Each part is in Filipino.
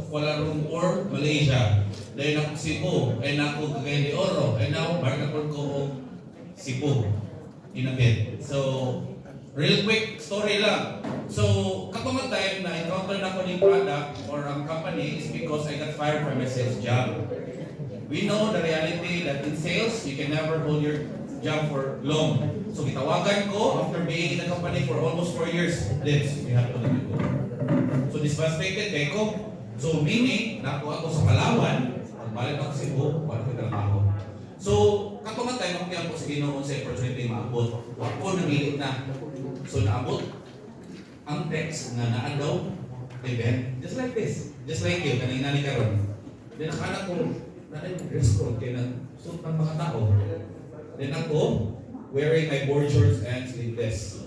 Kuala Lumpur, Malaysia. Dahil ako Cebu, ay nako Cagayan de Oro, ay now Barcapol ko og Cebu in a bit. So, real quick story lang. So, katong time na encounter na ko ng product or ang company is because I got fired from my sales job. We know the reality that in sales, you can never hold your job for long. So, gitawagan ko after being in the company for almost 4 years. This, we have to let it go. So, devastated kay ko. So, meaning, nakuha ako sa Palawan, pagbalik ako sa Cebu, para ko trabaho. So, katong time, ako sa Ginoo sa opportunity maabot. Ako namili na. So, naabot ang text na naadaw event, just like this. Just like you, kanina ni karon. Then, akala ko, dress code kaya nagsuot ng mga tao. Then ako, wearing my board shorts and sleeveless.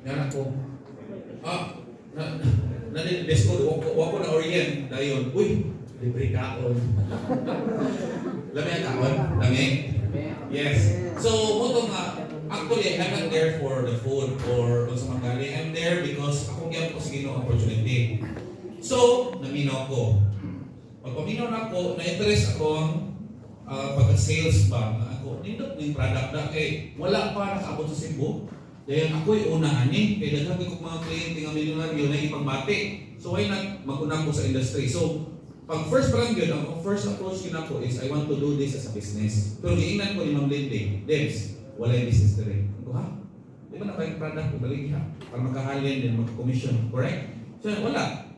Yan ako, dress code, wako na orient. Dayon, uy, libre kaon. Lami ang kaon? Lami? Yes. So, muto nga, actually, I'm not there for the food or sa mga I'm there because ako kaya ko sige no opportunity. So, naminaw ko. Pag paminaw na ako, na-interest akong pagka-sales ba ako. Nindot yung product na kay wala pa nakaabot sa Cebu. Dahil ako'y unahanin. Kaya daghang ko mga kliyente nga milyonaryo na ipagbati. So why not mag-unang ko sa industry? So, pag first pa lang yun, ang first approach yun ako is I want to do this as a business. Pero giingnan ko ni Ma'am Lindy, Debs, wala yung business rin. Ako ha? Di ba na kayong product ko balik ha? Para magkahalin din, magka-commission. Correct? So wala.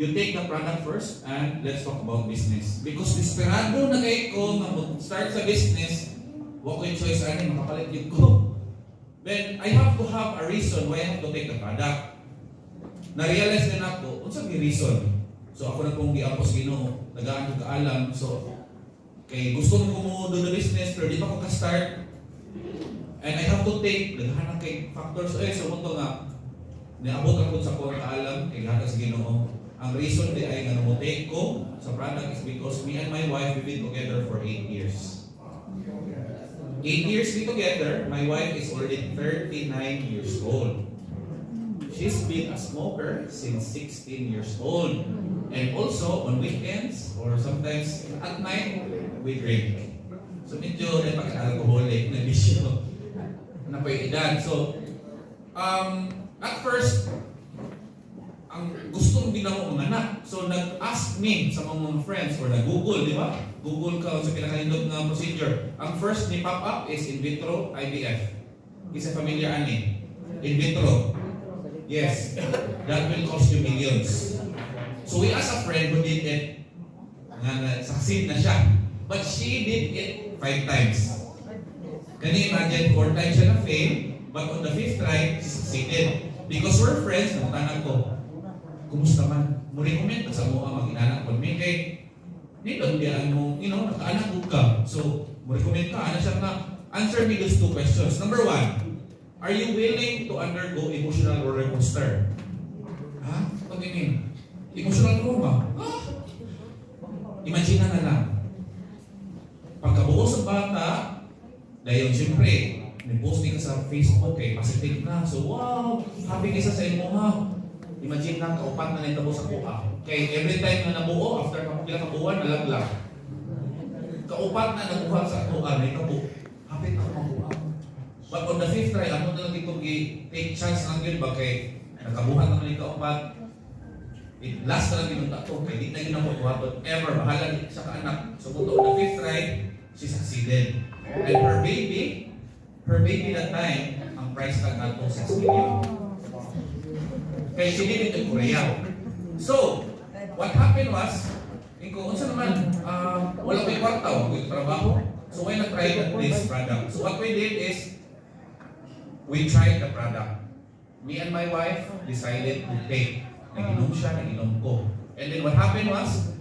You take the product first and let's talk about business. Because desperado na kayo ko na mag-start sa business, wako yung choice ani, makapalit yun ko. Then, I have to have a reason why I have to take the product. Na-realize din ako, unsa may reason? So, ako na pong giapos Ginoo, nagaan ko kaalam. So, kay gusto ko mo do the business, pero di pa ko ka-start. And I have to take, naghahanap kay factors. So, munto nga, niabot ako sa kong kaalam, kay gata sa Ginoo. Ang reason di ay nga namutake ko sa product is because me and my wife, we've been together for 8 years. 8 years we together, my wife is already 39 years old. She's been a smoker since 16 years old. And also, on weekends, or sometimes at night, we drink. So medyo napaka-alcoholic na bisyo na edad. So, at first, ang gustong din ako manganak. So, nag-ask me sa mga friends or nag-google, di ba? Google ka sa pinakaindot na procedure. Ang first ni pop up is in vitro IVF. Isa familiar ani? In vitro. Yes. That will cost you millions. So, we asked a friend who did it. Succeed na siya. But she did it 5 times. Can you imagine? 4 times siya na-fail. But on the 5th try, she succeeded. Because we're friends, nagtanong ko, kumusta man? Mo-recommend ka sa mo ang mag-inanak ko. May kay, nilong diyan mo, nakaanak ko ka. So, mo-recommend ka, siya na, answer me those 2 questions. Number 1, are you willing to undergo emotional roller coaster? Ha? What do you mean? Emotional trauma? Ha? Imagine na lang. Pagkabuo sa bata, dahil siyempre, may posting ka sa Facebook, positive na. So, wow, happy kaysa sa imo ha. Imagine lang, kaupat na nitabo sa kuha. Kay every time na nabuo, after kapila kabuuan, nalaglag. Kaupat na nabuha sa kuha, nitabo. Hapit ako mabuha. But on the 5th try, ano na lang dito, take chance lang yun ba kay nakabuhan naman yung kaupat. It last na lang pinunta ko, kaya di na yun nabuha. But ever, bahala sa kaanak. So, on the 5th try, she succeeded. And her baby that time, ang price tag nato 6 million. Kaya she did it in Korea. So, what happened was, unsa naman, wala ko yung kwarta, wala ko yung trabaho. So, why not try this product? So, what we did is, we tried the product. Me and my wife decided to take. Nag-inom siya, nag-inom ko. And then what happened was,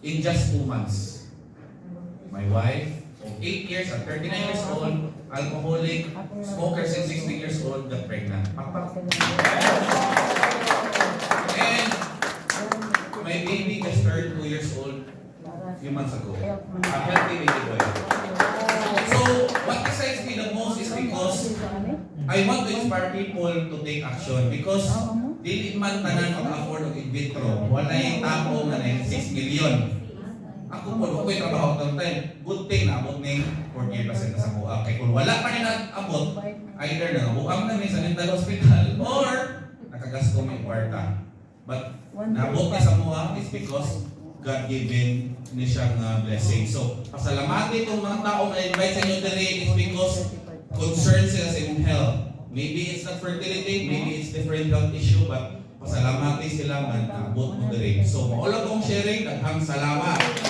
in just 2 months, my wife, of 8 years at 39 years old, alcoholic, smoker since 16 years old, got pregnant. And my baby just turned 2 years old a few months ago. A healthy baby boy. So, what excites me the most is because I want to inspire people to take action because dili man tanan mag-afford og in vitro. Wala yung tapo nga na 6 million. Ako po, ako'y trabaho ng time. Good thing na abot ng 40% na sa buha. Kaya kung wala pa rin abot, either na buang namin sa mental hospital or nakagas ko may kwarta. But naabot niya sa buha is because God-given ni siyang blessing. So, pasalamat itong mga tao na invite sa inyo today is because concerned sila sa inyong health. Maybe it's not fertility, maybe it's different health issue, but pasalamat sila man naabot mo today. So, maula kong sharing, daghang salamat.